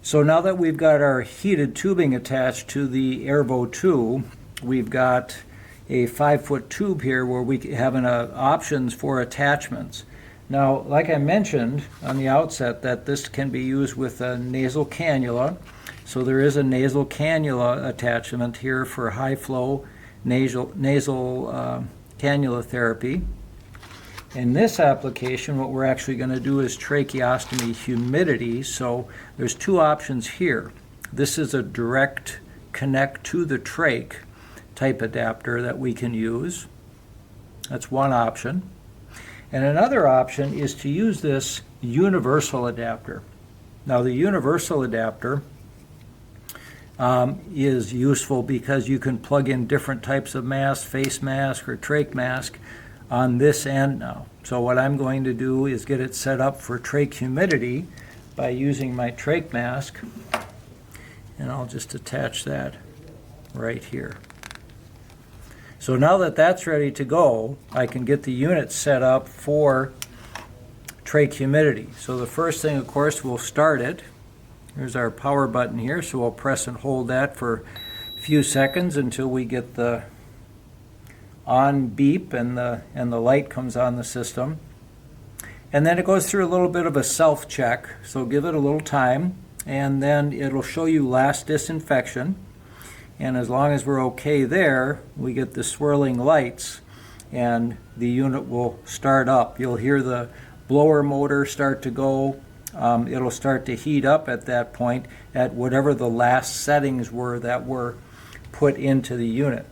So now that we've got our heated tubing attached to the Airvo 2, we've got a 5-foot tube here where we have options for attachments. Now, like I mentioned on the outset, that this can be used with a nasal cannula. So there is a nasal cannula attachment here for high flow nasal cannula therapy. In this application, what we're actually going to do is tracheostomy humidity. So there's two options here. This is a direct connect to the trach type adapter that we can use. That's one option. And another option is to use this universal adapter. Now the universal adapter is useful because you can plug in different types of mask, face mask or trach mask on this end now. So what I'm going to do is get it set up for trach humidity by using my trach mask, and I'll just attach that right here. So now that that's ready to go, I can get the unit set up for trach humidity. So the first thing, of course, we'll start it. There's our power button here, so we'll press and hold that for a few seconds until we get the on beep and the light comes on the system. And then it goes through a little bit of a self-check, so give it a little time, and then it'll show you last disinfection. And as long as we're okay there, we get the swirling lights and the unit will start up. You'll hear the blower motor start to go. It'll start to heat up at that point at whatever the last settings were that were put into the unit.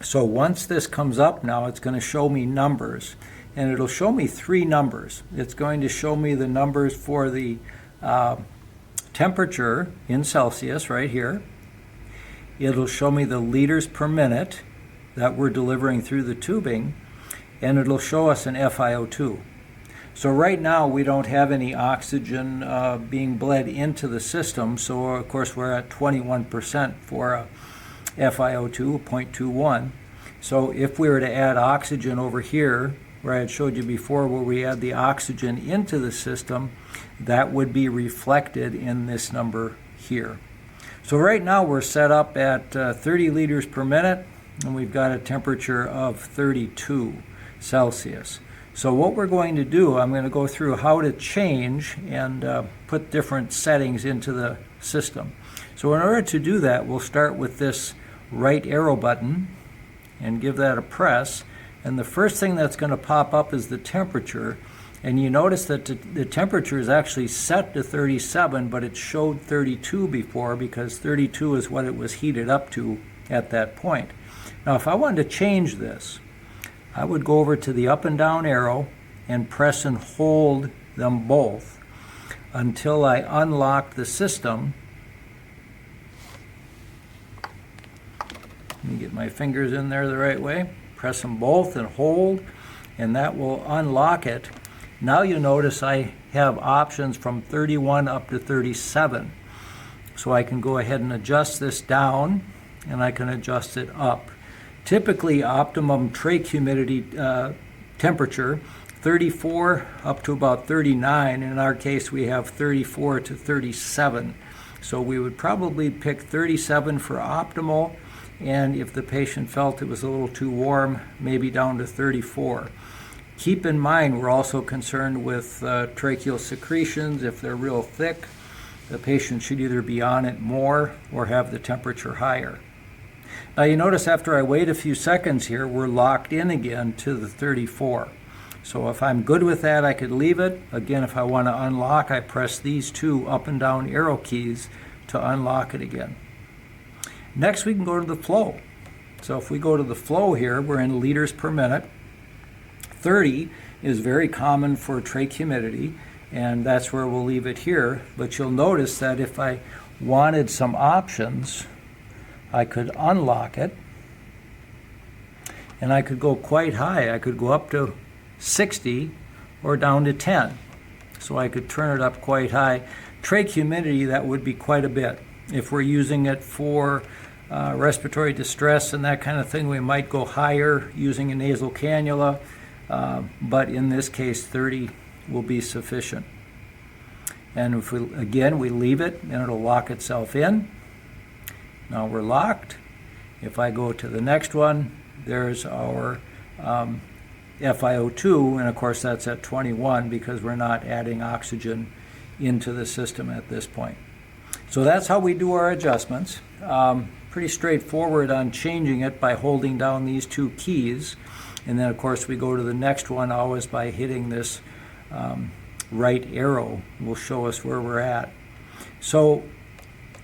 So once this comes up now, it's going to show me numbers, and it'll show me three numbers. It's going to show me the numbers for the temperature in Celsius right here. It'll show me the liters per minute that we're delivering through the tubing, and it'll show us an FiO2. So right now we don't have any oxygen being bled into the system, so of course we're at 21% for FiO2, 0.21. So if we were to add oxygen over here, where I had showed you before where we add the oxygen into the system, that would be reflected in this number here. So right now we're set up at 30 liters per minute, and we've got a temperature of 32 Celsius. So what we're going to do, I'm going to go through how to change and put different settings into the system. So in order to do that, we'll start with this right arrow button and give that a press. And the first thing that's going to pop up is the temperature. And you notice that the temperature is actually set to 37, but it showed 32 before because 32 is what it was heated up to at that point. Now if I wanted to change this, I would go over to the up and down arrow and press and hold them both until I unlock the system. Let me get my fingers in there the right way. Press them both and hold, and that will unlock it. Now you notice I have options from 31 up to 37. So I can go ahead and adjust this down, and I can adjust it up. Typically optimum trach humidity temperature, 34 up to about 39. In our case we have 34 to 37. So we would probably pick 37 for optimal, and if the patient felt it was a little too warm, maybe down to 34. Keep in mind we're also concerned with tracheal secretions. If they're real thick, the patient should either be on it more or have the temperature higher. Now you notice after I wait a few seconds here, we're locked in again to the 34. So if I'm good with that, I could leave it. Again, if I want to unlock, I press these two up and down arrow keys to unlock it again. Next we can go to the flow. So if we go to the flow here, we're in liters per minute. 30 is very common for trach humidity, and that's where we'll leave it here. But you'll notice that if I wanted some options, I could unlock it, and I could go quite high. I could go up to 60 or down to 10. So I could turn it up quite high. Trach humidity, that would be quite a bit. If we're using it for respiratory distress and that kind of thing, we might go higher using a nasal cannula, but in this case 30 will be sufficient. And if we, again, we leave it, and it'll lock itself in. Now we're locked. If I go to the next one, there's our FiO2, and of course that's at 21 because we're not adding oxygen into the system at this point. So that's how we do our adjustments. Pretty straightforward on changing it by holding down these two keys. And then of course we go to the next one always by hitting this right arrow. It will show us where we're at. So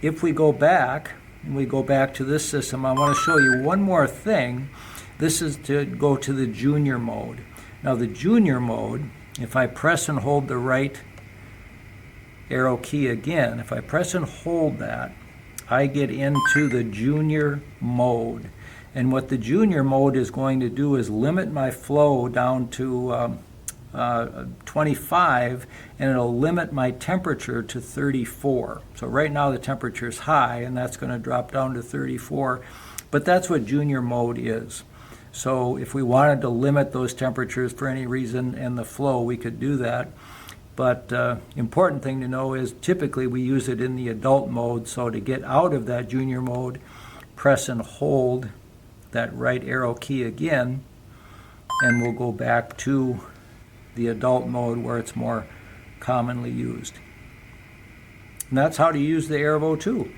if we go back, and we go back to this system, I want to show you one more thing. This is to go to the junior mode. Now the junior mode, if I press and hold the right arrow key again, if I press and hold that, I get into the junior mode. And what the junior mode is going to do is limit my flow down to 25, and it'll limit my temperature to 34. So right now the temperature is high, and that's going to drop down to 34, but that's what junior mode is. So if we wanted to limit those temperatures for any reason and the flow, we could do that. But important thing to know is typically we use it in the adult mode. So to get out of that junior mode, press and hold that right arrow key again, and we'll go back to the adult mode where it's more commonly used. And that's how to use the Airvo 2.